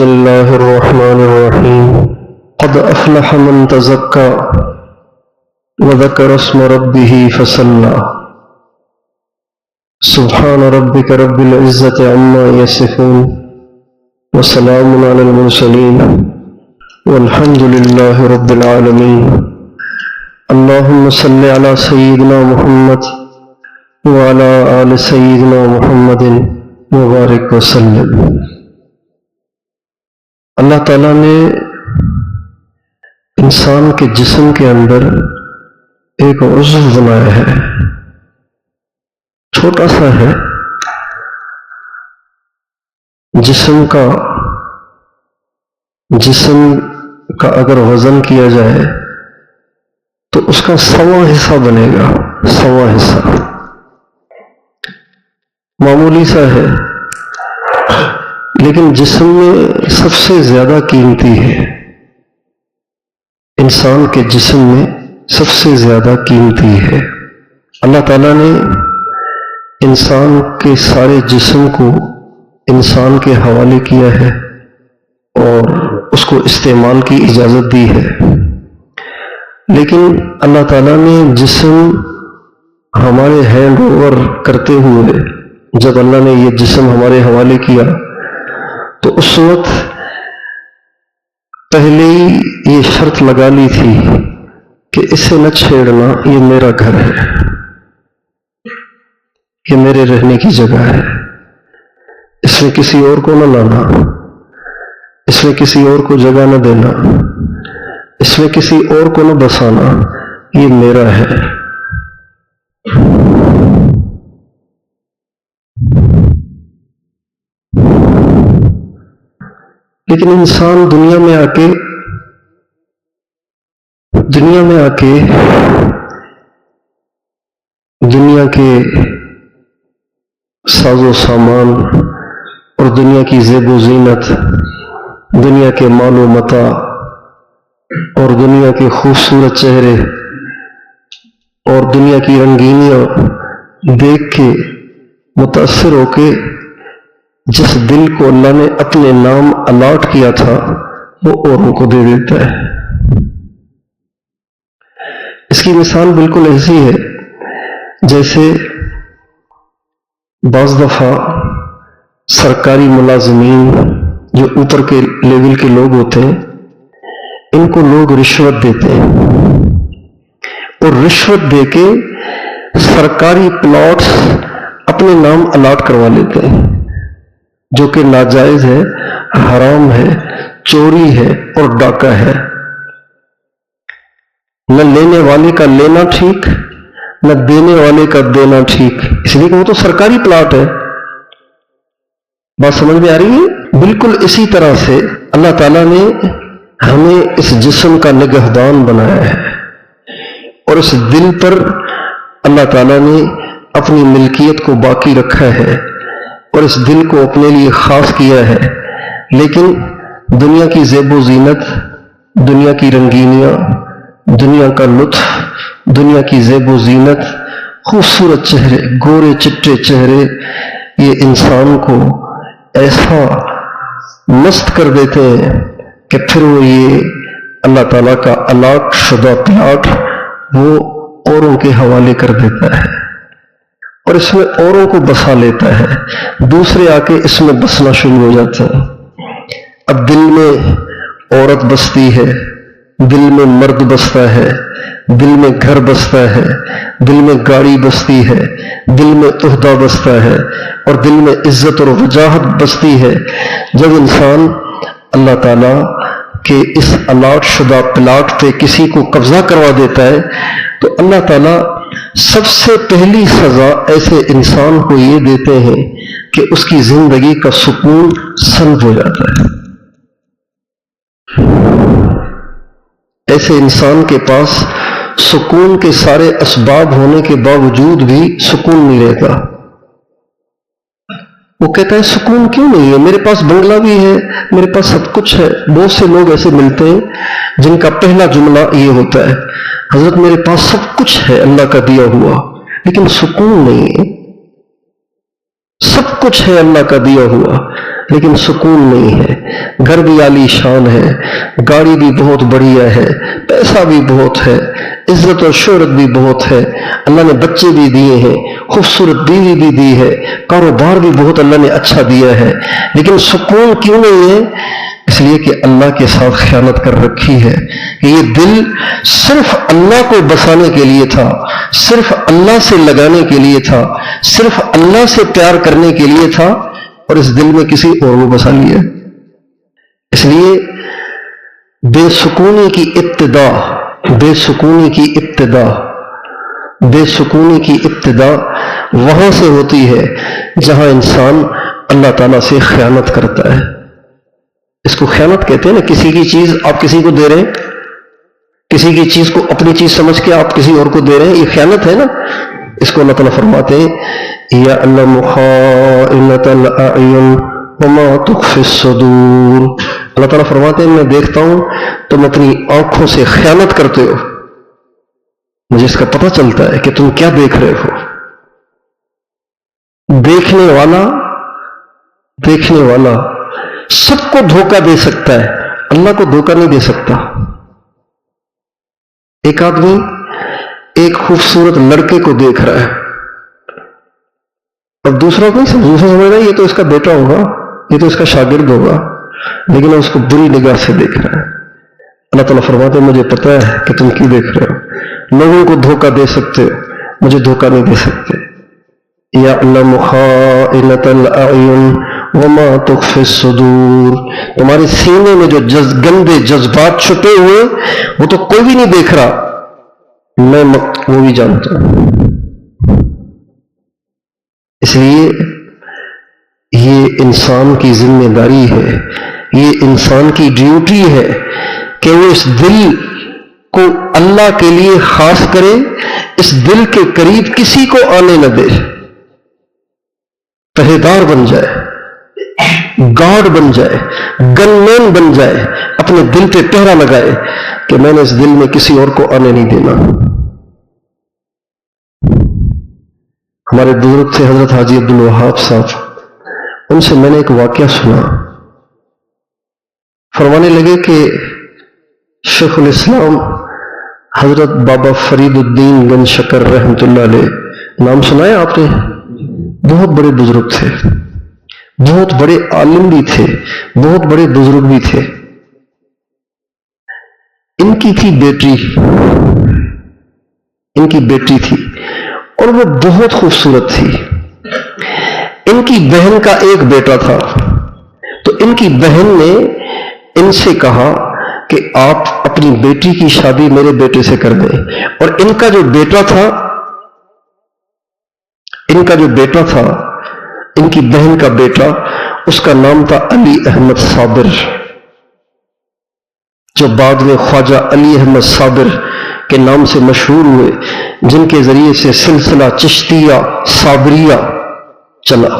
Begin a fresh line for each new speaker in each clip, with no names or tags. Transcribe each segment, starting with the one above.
بسم اللہ الرحمن الرحیم قد افلح من تزکا وذکر اسم ربہ فصلی سبحان ربک رب العزت عما یصفون وسلام علی المرسلین والحمد للہ رب العالمین اللہم صلی علی سیدنا محمد وعلی آل سیدنا محمد مبارک وسلم۔ اللہ تعالیٰ نے انسان کے جسم کے اندر ایک عضو بنایا ہے، چھوٹا سا ہے۔ جسم کا اگر وزن کیا جائے تو اس کا 100واں حصہ بنے گا، 100واں حصہ معمولی سا ہے، لیکن جسم میں سب سے زیادہ قیمتی ہے۔ انسان کے جسم میں سب سے زیادہ قیمتی ہے۔ اللہ تعالیٰ نے انسان کے سارے جسم کو انسان کے حوالے کیا ہے اور اس کو استعمال کی اجازت دی ہے، لیکن اللہ تعالیٰ نے جسم ہمارے ہینڈ اوور کرتے ہوئے جب اللہ نے یہ جسم ہمارے حوالے کیا تو اس وقت پہلے ہی یہ شرط لگا لی تھی کہ اسے نہ چھیڑنا، یہ میرا گھر ہے، یہ میرے رہنے کی جگہ ہے، اس میں کسی اور کو نہ لانا، اس میں کسی اور کو جگہ نہ دینا، اس میں کسی اور کو نہ بسانا، یہ میرا ہے۔ لیکن انسان دنیا میں آ کے دنیا کے ساز و سامان اور دنیا کی زیب و زینت، دنیا کے مال و متاع اور دنیا کے خوبصورت چہرے اور دنیا کی رنگینیاں دیکھ کے متاثر ہو کے جس دل کو اللہ نے اپنے نام الاٹ کیا تھا وہ اوروں کو دے دیتا ہے۔ اس کی مثال بالکل ایسی ہے جیسے بعض دفعہ سرکاری ملازمین جو اوپر کے لیول کے لوگ ہوتے ہیں، ان کو لوگ رشوت دیتے ہیں اور رشوت دے کے سرکاری پلاٹس اپنے نام الاٹ کروا لیتے ہیں، جو کہ ناجائز ہے، حرام ہے، چوری ہے اور ڈاکہ ہے۔ نہ لینے والے کا لینا ٹھیک، نہ دینے والے کا دینا ٹھیک، اس لیے کہ وہ تو سرکاری پلاٹ ہے۔ بات سمجھ میں آ رہی ہے؟ بالکل اسی طرح سے اللہ تعالیٰ نے ہمیں اس جسم کا نگہبان بنایا ہے اور اس دل پر اللہ تعالیٰ نے اپنی ملکیت کو باقی رکھا ہے اور اس دل کو اپنے لیے خاص کیا ہے، لیکن دنیا کی زیب و زینت، دنیا کی رنگینیاں، دنیا کا لطف، دنیا کی زیب و زینت، خوبصورت چہرے، گورے چٹے چہرے، یہ انسان کو ایسا مست کر دیتے ہیں کہ پھر وہ یہ اللہ تعالیٰ کا الاٹ شدہ پلاٹ وہ اوروں کے حوالے کر دیتا ہے اور اس میں اوروں کو بسا لیتا ہے، دوسرے آ کے اس میں بسنا شروع ہو جاتے ہیں۔ اب دل میں عورت بستی ہے، دل میں مرد بستا ہے، دل میں گھر بستا ہے، دل میں گاڑی بستی ہے، دل میں عہدہ بستا ہے اور دل میں عزت اور وجاہت بستی ہے۔ جب انسان اللہ تعالیٰ کہ اس الاٹ شدہ پلاٹ پہ کسی کو قبضہ کروا دیتا ہے تو اللہ تعالیٰ سب سے پہلی سزا ایسے انسان کو یہ دیتے ہیں کہ اس کی زندگی کا سکون سلب ہو جاتا ہے۔ ایسے انسان کے پاس سکون کے سارے اسباب ہونے کے باوجود بھی سکون نہیں رہتا۔ وہ کہتا ہے سکون کیوں نہیں ہے، میرے پاس بنگلہ بھی ہے، میرے پاس سب کچھ ہے۔ بہت سے لوگ ایسے ملتے ہیں جن کا پہلا جملہ یہ ہوتا ہے، حضرت میرے پاس سب کچھ ہے اللہ کا دیا ہوا، لیکن سکون نہیں ہے۔ سب کچھ ہے اللہ کا دیا ہوا، لیکن سکون نہیں ہے. گھر بھی عالی شان ہے, گاڑی بھی بہت بڑھیا ہے, پیسہ بھی بہت ہے, عزت اور شہرت بھی بہت ہے, اللہ نے بچے بھی دیے ہیں, خوبصورت بیوی بھی دی ہے, کاروبار بھی بہت اللہ نے اچھا دیا ہے, لیکن سکون کیوں نہیں ہے؟ اس لیے کہ اللہ کے ساتھ خیانت کر رکھی ہے کہ یہ دل صرف اللہ کو بسانے کے لیے تھا, صرف اللہ سے لگانے کے لیے تھا, صرف اللہ سے پیار کرنے کے لیے تھا, اور اس دل میں کسی اور کو بسا لیا. اس لیے بے سکونی کی ابتدا بے سکونی کی ابتدا بے سکونی کی ابتدا وہاں سے ہوتی ہے جہاں انسان اللہ تعالیٰ سے خیانت کرتا ہے. اس کو خیانت کہتے ہیں نا. کسی کی چیز آپ کسی کو دے رہے ہیں, کسی کی چیز کو اپنی چیز سمجھ کے آپ کسی اور کو دے رہے ہیں, یہ خیانت ہے نا. اس کو اللہ تعالیٰ فرماتے ہیں یعلم خائنۃ الاعین وما تخفی الصدور. اللہ تعالیٰ فرماتے ہیں میں دیکھتا ہوں تم اپنی آنکھوں سے خیانت کرتے ہو, مجھے اس کا پتہ چلتا ہے کہ تم کیا دیکھ رہے ہو. دیکھنے والا سب کو دھوکہ دے سکتا ہے, اللہ کو دھوکہ نہیں دے سکتا. ایک آدمی ایک خوبصورت لڑکے کو دیکھ رہا ہے, اور دوسرا کوئی سمجھ رہا ہے یہ تو اس کا بیٹا ہوگا, یہ تو اس کا شاگرد ہوگا, لیکن اس کو بری نگاہ سے دیکھ رہا ہے. اللہ تعالیٰ فرماتے ہیں مجھے پتا ہے کہ تم کیوں دیکھ رہے ہو. لوگوں کو دھوکہ دے سکتے ہو, مجھے دھوکہ نہیں دے سکتے. یعلم خائنۃ الاعین وما تخفی الصدور. تمہارے سینے میں جو گندے جذبات چھپے ہوئے وہ تو کوئی بھی نہیں دیکھ رہا, میں وہ بھی جانتا ہوں. اس لیے یہ انسان کی ذمہ داری ہے, یہ انسان کی ڈیوٹی ہے کہ وہ اس دل کو اللہ کے لیے خاص کرے, اس دل کے قریب کسی کو آنے نہ دے, پہریدار بن جائے, گارڈ بن جائے, گن مین بن جائے, اپنے دل پہ پہرا لگائے کہ میں نے اس دل میں کسی اور کو آنے نہیں دینا. ہمارے بزرگ تھے حضرت حاجی عبدالوہاب صاحب, ان سے میں نے ایک واقعہ سنا. فرمانے لگے کہ شیخ الاسلام حضرت بابا فرید الدین گنج شکر رحمۃ اللہ علیہ, نام سنا ہے آپ نے؟ بہت بڑے بزرگ تھے, بہت بڑے عالم بھی تھے, بہت بڑے بزرگ بھی تھے. ان کی تھی بیٹی, ان کی بیٹی تھی اور وہ بہت خوبصورت تھی. ان کی بہن کا ایک بیٹا تھا, تو ان کی بہن نے ان سے کہا کہ آپ اپنی بیٹی کی شادی میرے بیٹے سے کر دیں. اور ان کا جو بیٹا تھا, ان کی بہن کا بیٹا, اس کا نام تھا علی احمد صابر, جو بعد میں خواجہ علی احمد صابر کے نام سے مشہور ہوئے, جن کے ذریعے سے سلسلہ چشتیہ صابریہ چلا.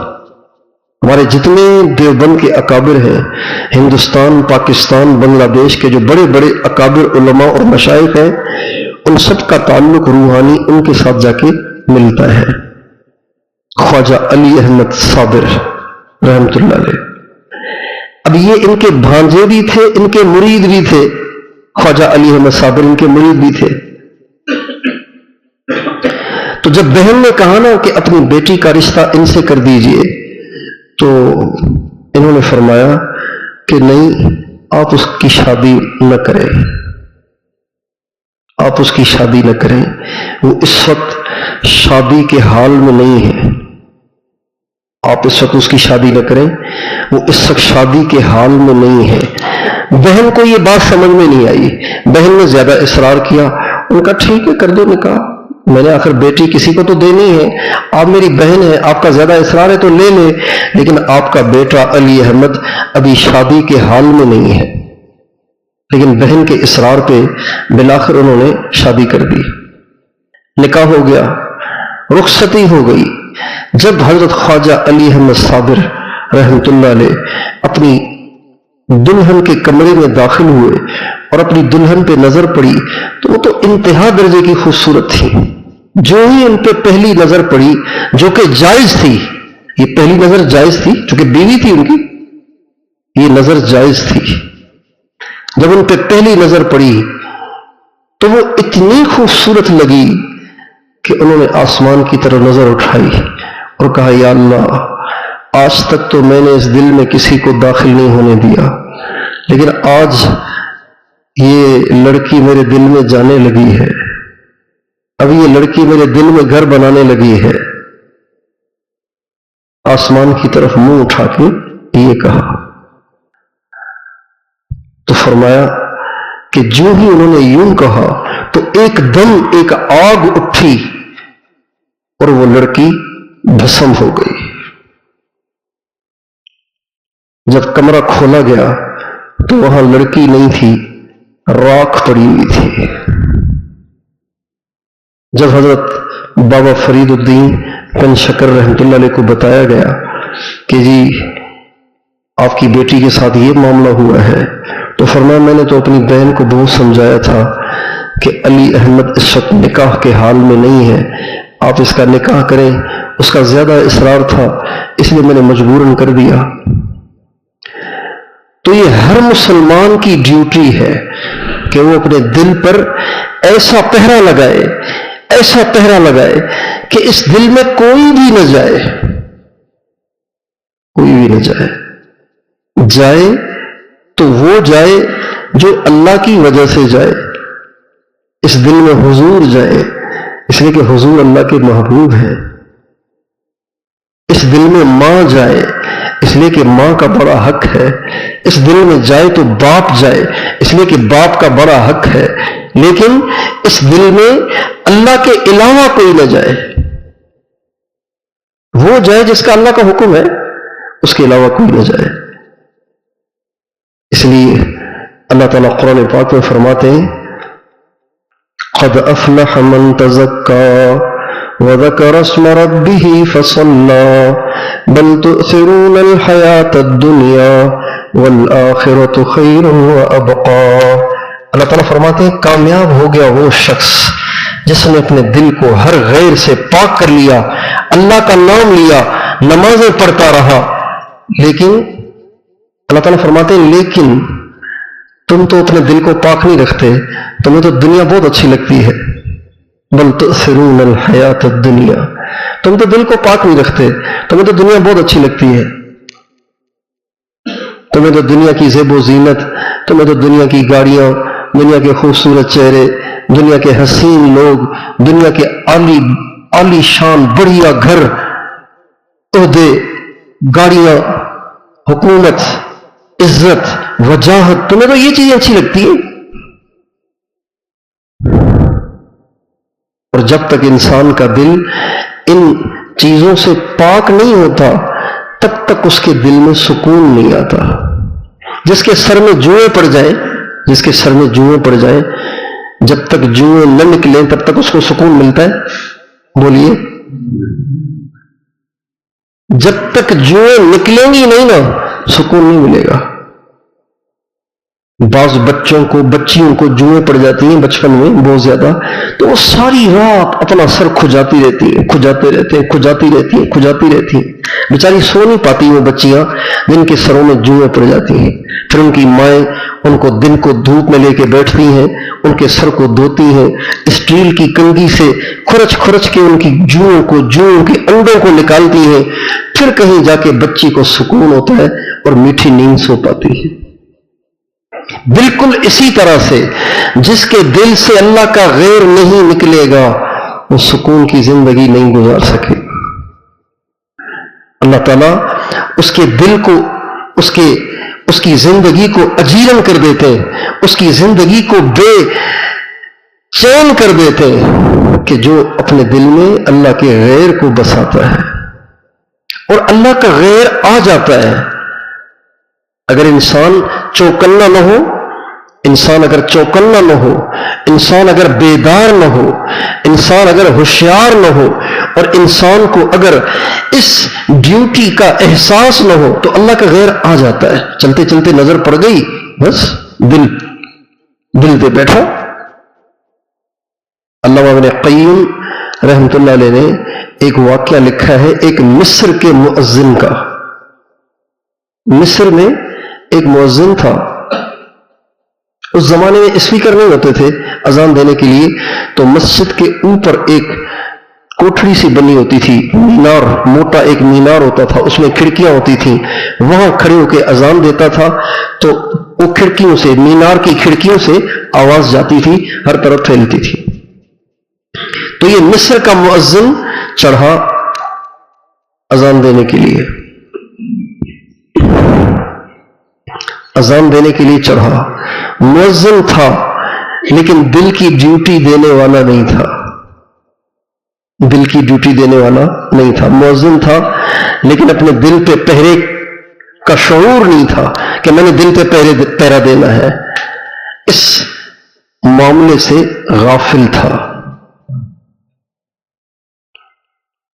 ہمارے جتنے دیوبند کے اکابر ہیں, ہندوستان, پاکستان, بنگلہ دیش کے جو بڑے بڑے اکابر علماء اور مشائخ ہیں, ان سب کا تعلق روحانی ان کے ساتھ جا کے ملتا ہے. خواجہ علی احمد صابر رحمۃ اللہ علیہ. اب یہ ان کے بھانجے بھی تھے, ان کے مرید بھی تھے. خواجہ علی احمد صابر ان کے مرید بھی تھے. تو جب بہن نے کہا نا کہ اپنی بیٹی کا رشتہ ان سے کر دیجئے, تو انہوں نے فرمایا کہ نہیں, آپ اس کی شادی نہ کریں, آپ اس کی شادی نہ کریں. وہ اس وقت شادی کے حال میں نہیں ہے, آپ اس وقت اس کی شادی نہ کریں, وہ اس وقت شادی کے حال میں نہیں ہے. بہن کو یہ بات سمجھ میں نہیں آئی, بہن نے زیادہ اصرار کیا. ان کا ٹھیک ہے کر دو نکاح, میں نے آخر بیٹی کسی کو تو دینی ہے, آپ میری بہن ہے, آپ کا زیادہ اصرار ہے تو لے لے, لیکن آپ کا بیٹا علی احمد ابھی شادی کے حال میں نہیں ہے. لیکن بہن کے اصرار پہ بالآخر انہوں نے شادی کر دی, نکاح ہو گیا, رخصتی ہو گئی. جب حضرت خواجہ علی احمد صابر رحمۃ اللہ علیہ اپنی دلہن کے کمرے میں داخل ہوئے اور اپنی دلہن پہ نظر پڑی, تو وہ تو انتہا درجے کی خوبصورت تھی. جو ہی ان پہ پہلی نظر پڑی, جو کہ جائز تھی, یہ پہلی نظر جائز تھی چونکہ بیوی تھی ان کی, یہ نظر جائز تھی. جب ان پہ پہلی نظر پڑی تو وہ اتنی خوبصورت لگی کہ انہوں نے آسمان کی طرف نظر اٹھائی اور کہا یا اللہ، آج تک تو میں نے اس دل میں کسی کو داخل نہیں ہونے دیا، لیکن آج یہ لڑکی میرے دل میں جانے لگی ہے، اب یہ لڑکی میرے دل میں گھر بنانے لگی ہے. آسمان کی طرف منہ اٹھا کے یہ کہا. تو فرمایا کہ جو ہی انہوں نے یوں کہا تو ایک دم ایک آگ اٹھی اور وہ لڑکی بھسم ہو گئی. جب کمرہ کھولا گیا تو وہاں لڑکی نہیں تھی، راکھ پڑی ہوئی تھی. جب حضرت بابا فرید الدین پن شکر رحمۃ اللہ علیہ کو بتایا گیا کہ جی آپ کی بیٹی کے ساتھ یہ معاملہ ہوا ہے، تو فرمایا میں نے تو اپنی بہن کو بہت سمجھایا تھا کہ علی احمد اس وقت نکاح کے حال میں نہیں ہے، آپ اس کا نکاح کریں. اس کا زیادہ اصرار تھا، اس لیے میں نے مجبوراً کر دیا. تو یہ ہر مسلمان کی ڈیوٹی ہے کہ وہ اپنے دل پر ایسا پہرا لگائے، ایسا پہرا لگائے کہ اس دل میں کوئی بھی نہ جائے، کوئی بھی نہ جائے. جائے تو وہ جائے جو اللہ کی وجہ سے جائے. اس دل میں حضور جائے اس لیے کہ حضور اللہ کے محبوب ہیں. اس دل میں ماں جائے اس لیے کہ ماں کا بڑا حق ہے. اس دل میں جائے تو باپ جائے اس لیے کہ باپ کا بڑا حق ہے. لیکن اس دل میں اللہ کے علاوہ کوئی نہ جائے. وہ جائے جس کا اللہ کا حکم ہے، اس کے علاوہ کوئی نہ جائے. اس لیے اللہ تعالیٰ قرآن پاک میں فرماتے ہیں قد افلح من تزکا وذکر اسم ربہ فصلی بل تؤثرون الحیاۃ الدنیا والآخرۃ خیر وابقا. اللہ تعالیٰ فرماتے ہیں کامیاب ہو گیا وہ شخص جس نے اپنے دل کو ہر غیر سے پاک کر لیا، اللہ کا نام لیا، نمازیں پڑھتا رہا. لیکن اللہ تعالیٰ فرماتے ہیں لیکن تم تو اپنے دل کو پاک نہیں رکھتے، تمہیں تو دنیا بہت اچھی لگتی ہے. بل تؤثرون الحیاۃ الدنیا، تم تو دل کو پاک نہیں رکھتے، تمہیں تو دنیا بہت اچھی لگتی ہے. تمہیں تو دنیا کی زیب و زینت، تمہیں تو دنیا کی گاڑیاں، دنیا کے خوبصورت چہرے، دنیا کے حسین لوگ، دنیا کے عالی شان بڑھیا گھر، عہدے، گاڑیاں، حکومت، عزت، وجاہت، تمہیں تو یہ چیزیں اچھی لگتی ہیں. اور جب تک انسان کا دل ان چیزوں سے پاک نہیں ہوتا تب تک اس کے دل میں سکون نہیں آتا. جس کے سر میں جوئیں پڑ جائیں، جس کے سر میں جوئیں پڑ جائیں، جب تک جوئیں نہ نکلیں تب تک اس کو سکون ملتا ہے؟ بولیے. جب تک جوئیں نکلیں گی نہیں نا سکون نہیں ملے گا. بعض بچیوں کو جوئیں پڑ جاتی ہیں بچپن میں بہت زیادہ، تو وہ ساری رات اپنا سر کھجاتی رہتی ہیں، کھجاتی رہتی ہیں. بیچاری سو نہیں پاتی وہ بچیاں جن کے سروں میں جوئیں پڑ جاتی ہیں. پھر ان کی مائیں ان کو دن کو دھوپ میں لے کے بیٹھتی ہیں، ان کے سر کو دھوتی ہیں، اسٹیل کی کنگھی سے کھرچ کے ان کی جوؤں کے انڈوں کو نکالتی ہیں. پھر کہیں جا کے بچی کو سکون ہوتا ہے اور میٹھی نیند سو پاتی ہے. بالکل اسی طرح سے جس کے دل سے اللہ کا غیر نہیں نکلے گا وہ سکون کی زندگی نہیں گزار سکے. اللہ تعالیٰ اس کے دل کو اس کی زندگی کو اجیرن کر دیتے ہیں، اس کی زندگی کو بے چین کر دیتے ہیں کہ جو اپنے دل میں اللہ کے غیر کو بساتا ہے اور اللہ کا غیر آ جاتا ہے. اگر انسان چوکنا نہ ہو، انسان اگر بیدار نہ ہو، انسان اگر ہوشیار نہ ہو اور انسان کو اگر اس ڈیوٹی کا احساس نہ ہو تو اللہ کا غیر آ جاتا ہے. چلتے چلتے نظر پڑ گئی، بس دل پہ بیٹھا. علامہ ابن قیم رحمۃ اللہ علیہ نے ایک واقعہ لکھا ہے ایک مصر کے مؤذن کا. مصر میں ایک مؤذن تھا. اس زمانے میں اسپیکر نہیں ہوتے تھے اذان دینے کے لیے، تو مسجد کے اوپر ایک کوٹھڑی سی بنی ہوتی تھی، مینار، موٹا ایک مینار ہوتا تھا، اس میں کھڑکیاں ہوتی تھیں، وہاں کھڑے ہو کے اذان دیتا تھا. تو وہ کھڑکیوں سے، مینار کی کھڑکیوں سے آواز جاتی تھی، ہر طرف پھیلتی تھی. تو یہ مصر کا مؤذن چڑھا اذان دینے کے لیے، اذان دینے کے لیے چڑھا. مؤذن تھا لیکن دل کی ڈیوٹی دینے والا نہیں تھا، دل کی ڈیوٹی دینے والا نہیں تھا. مؤذن تھا لیکن اپنے دل پہ پہرے کا شعور نہیں تھا کہ میں نے دل پہ پہرا دینا ہے. اس معاملے سے غافل تھا.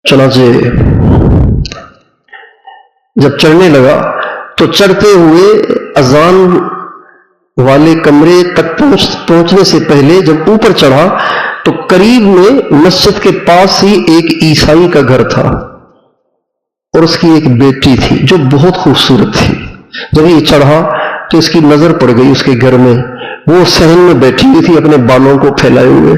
چنانچہ جب چڑھنے لگا تو چڑھتے ہوئے اذان والے کمرے تک پہنچنے سے پہلے جب اوپر چڑھا تو قریب میں مسجد کے پاس ہی ایک عیسائی کا گھر تھا اور اس کی ایک بیٹی تھی جو بہت خوبصورت تھی. جب یہ چڑھا تو اس کی نظر پڑ گئی اس کے گھر میں. وہ صحن میں بیٹھی ہوئی تھی اپنے بالوں کو پھیلائے ہوئے.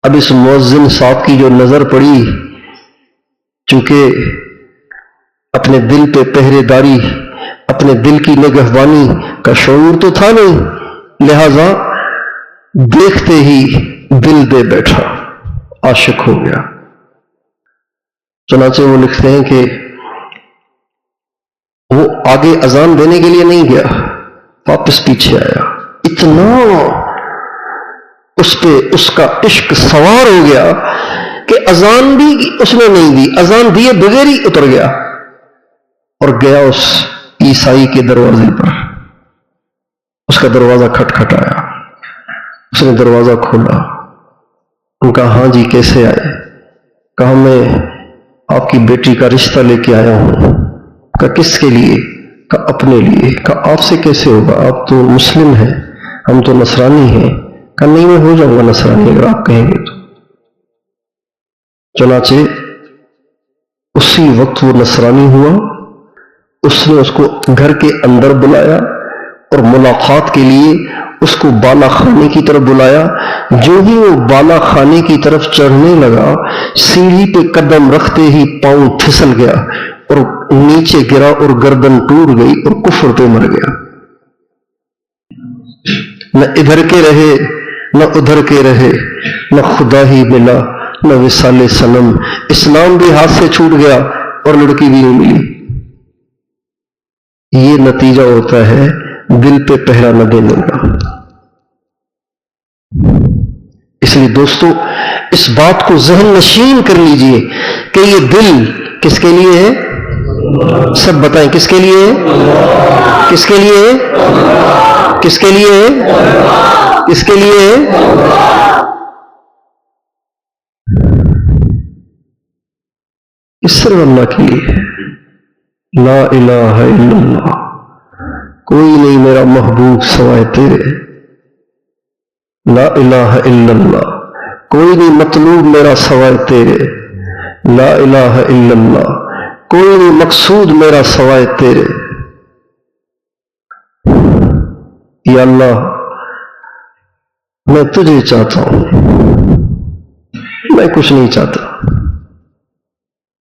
اب اس مؤذن صاحب کی جو نظر پڑی، چونکہ اپنے دل پہ پہرے داری، اپنے دل کی نگہبانی کا شعور تو تھا نہیں، لہذا دیکھتے ہی دل دے بیٹھا، عاشق ہو گیا. چنانچہ وہ لکھتے ہیں کہ وہ آگے اذان دینے کے لیے نہیں گیا، واپس پیچھے آیا. اتنا اس پہ اس کا عشق سوار ہو گیا کہ اذان بھی اس نے نہیں دی، اذان دیے بغیر ہی اتر گیا اور گیا اس عیسائی کے دروازے پر. اس کا دروازہ کھٹکھٹایا، اس نے دروازہ کھولا. ان کہا ہاں جی کیسے آئے؟ کہا میں آپ کی بیٹی کا رشتہ لے کے آیا ہوں. کہا کس کے لیے؟ کہا اپنے لیے. کہا آپ سے کیسے ہوگا، آپ تو مسلم ہیں، ہم تو نصرانی ہیں. کہا نہیں میں ہو جاؤں گا نصرانی اگر آپ کہیں گے تو. چنانچہ اسی وقت وہ نصرانی ہوا. اس نے اس کو گھر کے اندر بلایا اور ملاقات کے لیے اس کو بالا خانے کی طرف بلایا. جو ہی وہ بالا خانے کی طرف چڑھنے لگا، سیڑھی پہ قدم رکھتے ہی پاؤں پھسل گیا اور نیچے گرا اور گردن ٹوٹ گئی اور کفر پہ مر گیا. نہ ادھر کے رہے نہ ادھر کے رہے، نہ خدا ہی ملا نہ وصال صنم. اسلام بھی ہاتھ سے چھوٹ گیا اور لڑکی بھی نہیں ملی. یہ نتیجہ ہوتا ہے دل پہ پہرا نہ دینے کا. اس لیے دوستو اس بات کو ذہن نشین کر لیجئے کہ یہ دل کس کے لیے ہے؟ سب بتائیں کس کے لیے ہے؟ کس کے لیے ہے؟ کس کے لیے ہے؟ کس کے لیے ہے؟ اس صرف اللہ کے لیے ہے. لا الہ الا اللہ، کوئی نہیں میرا محبوب سوائے تیرے. لا الہ الا اللہ، کوئی نہیں مطلوب میرا سوائے تیرے. لا الہ الا اللہ، کوئی نہیں مقصود میرا سوائے تیرے. یا اللہ میں تجھے چاہتا ہوں، میں کچھ نہیں چاہتا.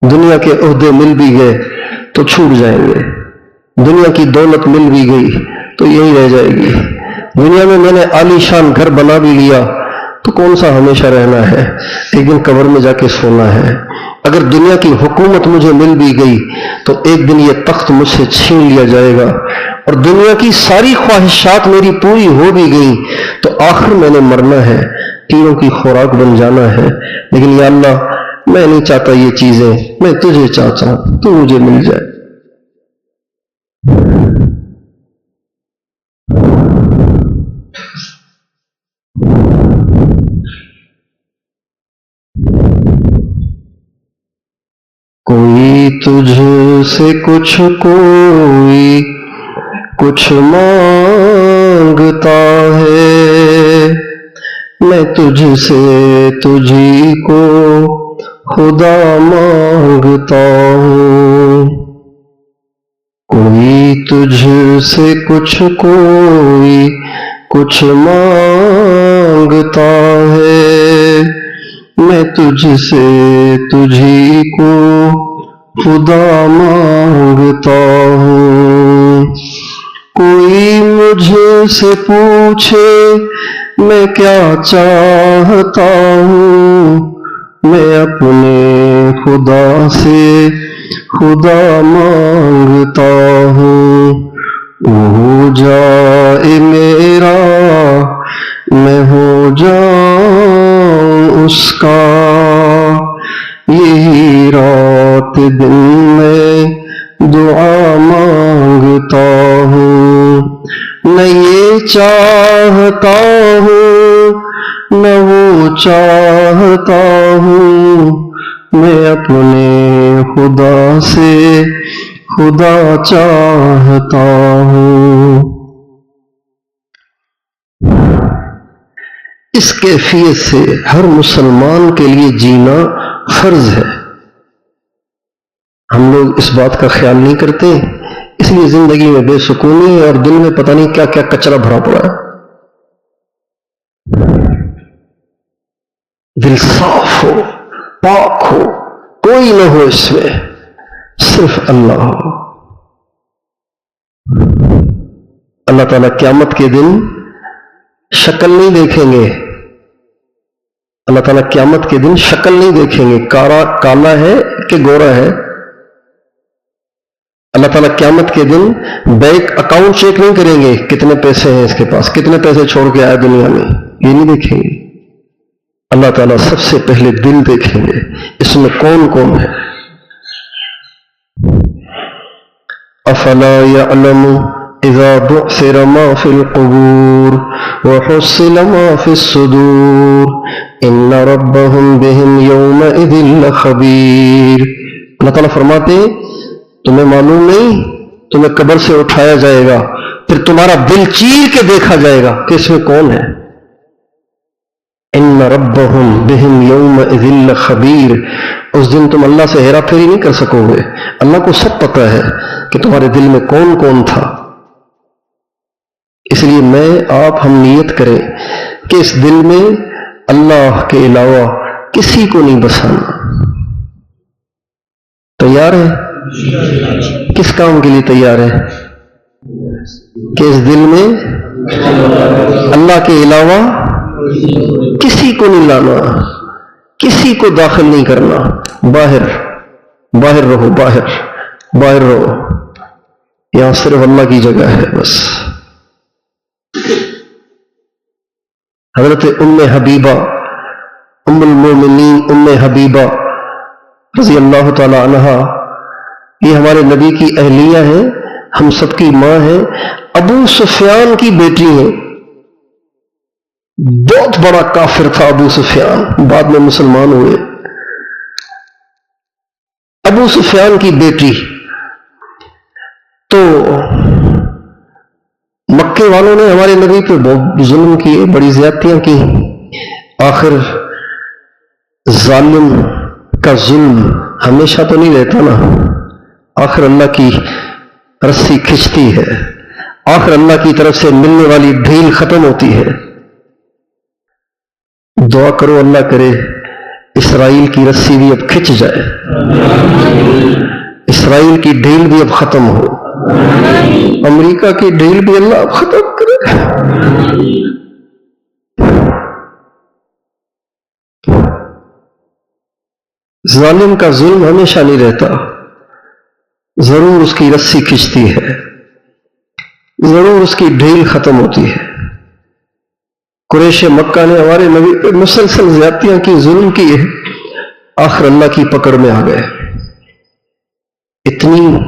دنیا کے عہدے مل بھی گئے تو چھوٹ جائیں گے، دنیا کی دولت مل بھی گئی تو یہی رہ جائے گی. دنیا میں نے عالی شان گھر بنا بھی لیا تو کون سا ہمیشہ رہنا ہے، ایک دن قبر میں جا کے سونا ہے. اگر دنیا کی حکومت مجھے مل بھی گئی تو ایک دن یہ تخت مجھ سے چھین لیا جائے گا. اور دنیا کی ساری خواہشات میری پوری ہو بھی گئی تو آخر میں نے مرنا ہے، تینوں کی خوراک بن جانا ہے. لیکن یا اللہ میں نہیں چاہتا یہ چیزیں، میں تجھے چاہتا ہوں، تو مجھے مل جائے. کوئی تجھ سے کوئی کچھ مانگتا ہے، میں تجھ سے تجھی کو خدا مانگتا ہوں. کوئی تجھ سے کوئی کچھ مانگتا ہے، میں تجھ سے تجھی کو خدا مانگتا ہوں۔ کوئی مجھ سے پوچھے میں کیا چاہتا ہوں، میں اپنے خدا سے خدا مانگتا ہوں۔ وہ ہو جائے میرا، میں ہو جاؤں اس کا، یہی رات دن میں دعا مانگتا ہوں۔ نہ یہ چاہتا ہوں نہ وہ چاہتا ہوں، میں اپنے خدا سے خدا چاہتا ہوں۔ اس کیفیت سے ہر مسلمان کے لیے جینا فرض ہے۔ ہم لوگ اس بات کا خیال نہیں کرتے، اس لیے زندگی میں بے سکونی ہے اور دل میں پتہ نہیں کیا کیا کچرا بھرا پڑا ہے۔ دل صاف ہو، پاک ہو، کوئی نہ ہو اس میں، صرف اللہ ہو۔ اللہ تعالیٰ قیامت کے دن شکل نہیں دیکھیں گے، اللہ تعالیٰ قیامت کے دن شکل نہیں دیکھیں گے، کالا ہے کہ گورا ہے۔ اللہ تعالیٰ قیامت کے دن بینک اکاؤنٹ چیک نہیں کریں گے، کتنے پیسے ہیں اس کے پاس، کتنے پیسے چھوڑ کے آیا دنیا میں، یہ نہیں دیکھیں گے۔ اللہ تعالیٰ سب سے پہلے دل دیکھیں گے، اس میں کون کون ہے۔ افلا يعلم اذا بعثر ما في القبور وحصل ما في الصدور ان ربهم بهم يومئذ لخبير۔ اللہ تعالیٰ فرماتے ہیں تمہیں معلوم نہیں، تمہیں قبر سے اٹھایا جائے گا، پھر تمہارا دل چیر کے دیکھا جائے گا کہ اس میں کون ہے۔ ان ربهم بهم يومئذ لخبير، اس دن تم اللہ سے ہیرا پھیری نہیں کر سکو گے، اللہ کو سب پتہ ہے کہ تمہارے دل میں کون کون تھا۔ اس لیے میں آپ ہم نیت کریں کہ اس دل میں اللہ کے علاوہ کسی کو نہیں بسانا۔ تیار ہے؟ کس کام کے لیے تیار ہے؟ کہ اس دل میں اللہ کے علاوہ کسی کو نہیں لانا، کسی کو داخل نہیں کرنا، باہر رہو، باہر رہو، یہاں صرف اللہ کی جگہ ہے بس۔ حضرت ام حبیبہ، ام المومنین ام حبیبہ رضی اللہ تعالی عنہا، یہ ہمارے نبی کی اہلیہ ہیں، ہم سب کی ماں ہیں، ابو سفیان کی بیٹی ہیں۔ بہت بڑا کافر تھا ابو سفیان، بعد میں مسلمان ہوئے۔ ابو سفیان کی بیٹی، تو مکے والوں نے ہمارے نبی پہ بہت ظلم کیے، بڑی زیادتیاں کی۔ آخر ظالم کا ظلم ہمیشہ تو نہیں رہتا نا، آخر اللہ کی رسی کھچتی ہے، آخر اللہ کی طرف سے ملنے والی ڈھیل ختم ہوتی ہے۔ دعا کرو اللہ کرے اسرائیل کی رسی بھی اب کھچ جائے، اسرائیل کی ڈھیل بھی اب ختم ہو، امریکہ کی ڈھیل بھی اللہ اب ختم کرے۔ ظالم کا ظلم ہمیشہ نہیں رہتا، ضرور اس کی رسی کھچتی ہے، ضرور اس کی ڈھیل ختم ہوتی ہے۔ قریش مکہ نے ہمارے نبی پہ مسلسل زیادتیاں کی، ظلم کیے، آخر اللہ کی پکڑ میں آ گئے۔ اتنی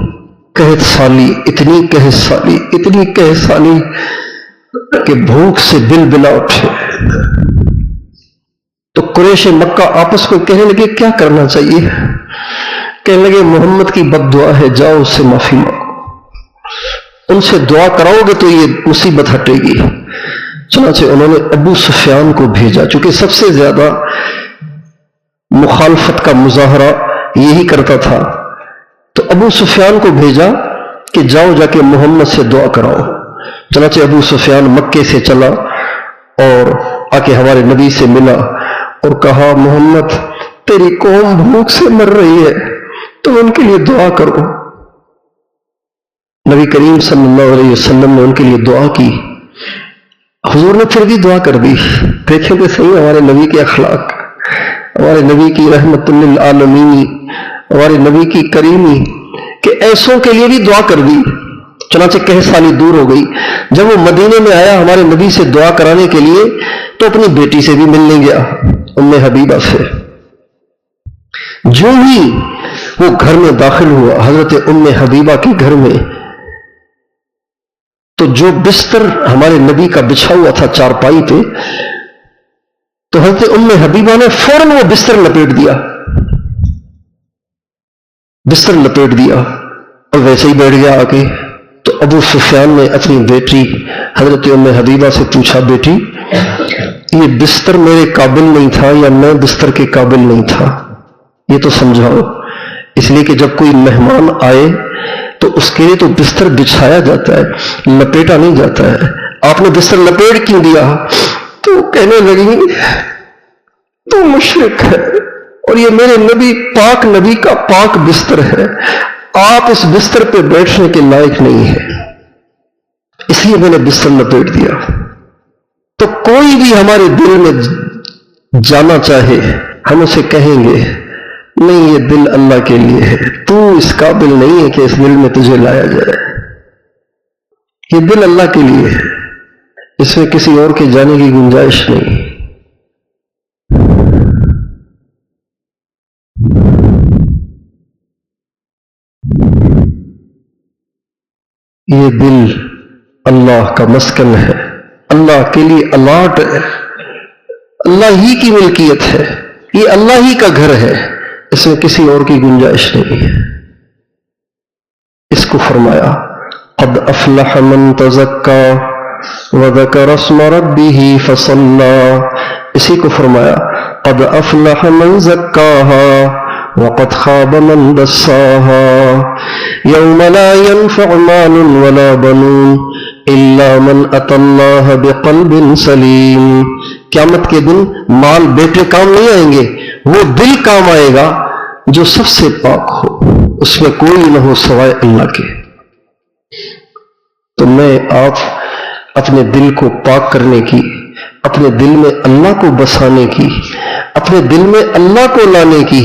قحط سالی کہ بھوک سے بل بلا اٹھے۔ تو قریش مکہ آپس کو کہنے لگے کیا کرنا چاہیے؟ کہنے لگے محمد کی بد دعا ہے، جاؤ اس سے معافی مانگو، ان سے دعا کراؤ گے تو یہ مصیبت ہٹے گی۔ چنانچہ انہوں نے ابو سفیان کو بھیجا، چونکہ سب سے زیادہ مخالفت کا مظاہرہ یہی کرتا تھا، تو ابو سفیان کو بھیجا کہ جاؤ جا کے محمد سے دعا کراؤ۔ چنانچہ ابو سفیان مکے سے چلا اور آ کے ہمارے نبی سے ملا اور کہا محمد تیری قوم بھوک سے مر رہی ہے، تم ان کے لیے دعا کرو۔ نبی کریم صلی اللہ علیہ وسلم نے ان کے لیے دعا کی، حضور نے پھر بھی دعا کر دی۔ دیکھیں کہ صحیح ہمارے نبی کے اخلاق، ہمارے نبی کی رحمت للعالمین، ہمارے نبی کی کریمی، کہ ایسوں کے لیے بھی دعا کر دی۔ چنانچہ کئی سالی دور ہو گئی، جب وہ مدینے میں آیا ہمارے نبی سے دعا کرانے کے لیے تو اپنی بیٹی سے بھی ملنے گیا، ام حبیبہ سے۔ جو ہی وہ گھر میں داخل ہوا حضرت ام حبیبہ کے گھر میں، تو جو بستر ہمارے نبی کا بچھا ہوا تھا چارپائی پہ، تو حضرت ام حبیبہ نے فوراً وہ بستر لپیٹ دیا، بستر لپیٹ دیا اور ویسے ہی بیٹھ گیا آ کے۔ تو ابو سفیان نے اپنی بیٹی حضرت ام حبیبہ سے پوچھا، بیٹی یہ بستر میرے قابل نہیں تھا یا میں بستر کے قابل نہیں تھا، یہ تو سمجھاؤ۔ اس لیے کہ جب کوئی مہمان آئے تو اس کے لیے تو بستر بچھایا جاتا ہے، لپیٹا نہیں جاتا ہے، آپ نے بستر لپیٹ کیوں دیا؟ تو کہنے لگی تو مشرک ہے اور یہ میرے نبی پاک نبی کا پاک بستر ہے، آپ اس بستر پہ بیٹھنے کے لائق نہیں ہے، اس لیے میں نے بستر لپیٹ دیا۔ تو کوئی بھی ہمارے دل میں جانا چاہے ہم اسے کہیں گے نہیں یہ دل اللہ کے لیے ہے، تو اس قابل نہیں ہے کہ اس دل میں تجھے لایا جائے، یہ دل اللہ کے لیے ہے، اس میں کسی اور کے جانے کی گنجائش نہیں۔ یہ دل اللہ کا مسکن ہے، اللہ کے لیے الاٹ ہے، اللہ ہی کی ملکیت ہے، یہ اللہ ہی کا گھر ہے، اس میں کسی اور کی گنجائش نہیں ہے۔ اس کو فرمایا قد افلح من تزکا وذکر اسم ربہ فصلی، اسی کو فرمایا قد افلح من زکاہا وقد خاب من دساها يوم لا ينفع مال ولا بنون الا من اتى الله بقلب سلیم۔ قیامت کے دن مال بیٹے کام نہیں آئیں گے، وہ دل کام آئے گا جو سب سے پاک ہو، اس میں کوئی نہ ہو سوائے اللہ کے۔ تو میں آپ اپنے دل کو پاک کرنے کی، اپنے دل میں اللہ کو بسانے کی، اپنے دل میں اللہ کو لانے کی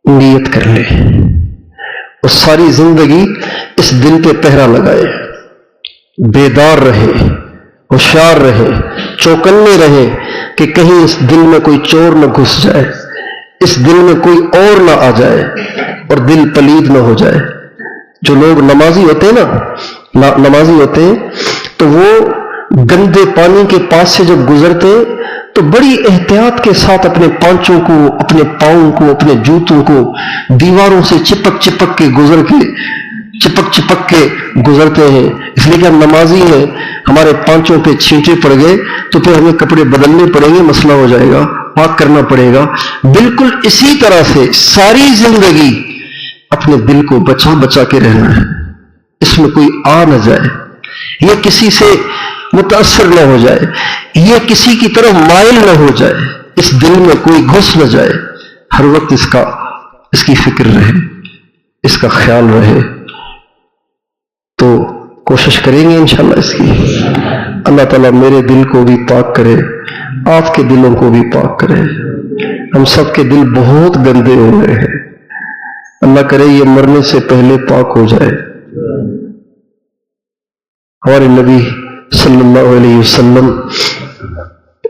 نیت کر لے اور ساری زندگی اس دل پہ پہرا لگائے، بیدار رہے، ہوشیار رہے، چوکنے رہے کہ کہیں اس دل میں کوئی چور نہ گھس جائے، اس دل میں کوئی اور نہ آ جائے اور دل پلید نہ ہو جائے۔ جو لوگ نمازی ہوتے ہیں نا، نمازی ہوتے ہیں تو وہ گندے پانی کے پاس سے جب گزرتے تو بڑی احتیاط کے ساتھ اپنے پانچوں کو، اپنے پاؤں کو، اپنے جوتوں کو دیواروں سے چپک چپک کے گزرتے ہیں، اس لیے کہ ہم نمازی ہیں، ہمارے پانچوں پہ چھینٹے پڑ گئے تو پھر ہمیں کپڑے بدلنے پڑیں گے، مسئلہ ہو جائے گا، پاک کرنا پڑے گا۔ بالکل اسی طرح سے ساری زندگی اپنے دل کو بچا بچا کے رہنا ہے، اس میں کوئی آ نہ جائے، یہ کسی سے متاثر نہ ہو جائے، یہ کسی کی طرف مائل نہ ہو جائے، اس دل میں کوئی گھس نہ جائے، ہر وقت اس کی فکر رہے، اس کا خیال رہے۔ تو کوشش کریں گے انشاءاللہ اس کی۔ اللہ تعالیٰ میرے دل کو بھی پاک کرے، آپ کے دلوں کو بھی پاک کرے۔ ہم سب کے دل بہت گندے ہو رہے ہیں، اللہ کرے یہ مرنے سے پہلے پاک ہو جائے۔ ہمارے نبی صلی اللہ علیہ وسلم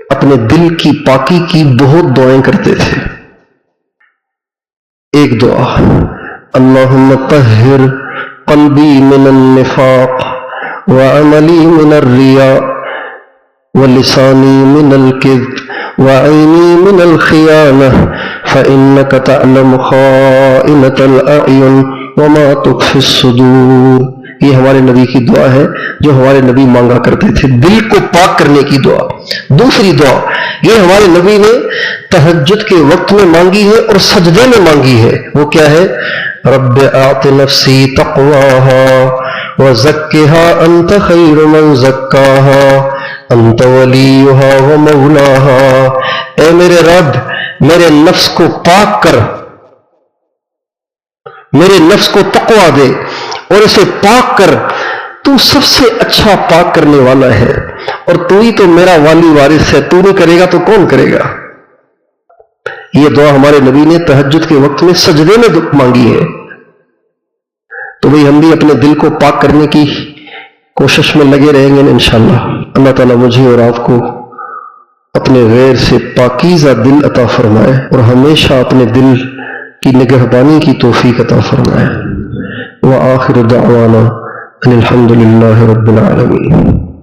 اپنے دل کی پاکی کی بہت دعائیں کرتے تھے۔ ایک دعا اللہم طہر قلبی من النفاق وعملی من الریاء ولسانی من الکذب وعینی من الخیانہ فإنک تعلم خائنة الأعین وما تخفی الصدور۔ یہ ہمارے نبی کی دعا ہے جو ہمارے نبی مانگا کرتے تھے، دل کو پاک کرنے کی دعا۔ دوسری دعا یہ ہمارے نبی نے تہجد کے وقت میں مانگی ہے اور سجدے میں مانگی ہے، وہ کیا ہے؟ رب اعط نفسی تقواها وزکها انت خیر من زکاها انت ولیها ومولاها، اے میرے رب میرے نفس کو پاک کر، میرے نفس کو تقوی دے اور اسے پاک کر، تو سب سے اچھا پاک کرنے والا ہے، اور تو ہی تو میرا والی وارث ہے، تو نہیں کرے گا تو کون کرے گا؟ یہ دعا ہمارے نبی نے تہجد کے وقت میں سجدے میں مانگی ہے۔ تو بھئی ہم بھی اپنے دل کو پاک کرنے کی کوشش میں لگے رہیں گے انشاءاللہ۔ اللہ تعالیٰ مجھے اور آپ کو اپنے غیر سے پاکیزہ دل عطا فرمائے اور ہمیشہ اپنے دل کی نگہبانی کی توفیق عطا فرمائے۔ وآخر دعوانا ان الحمد للہ رب العالمین۔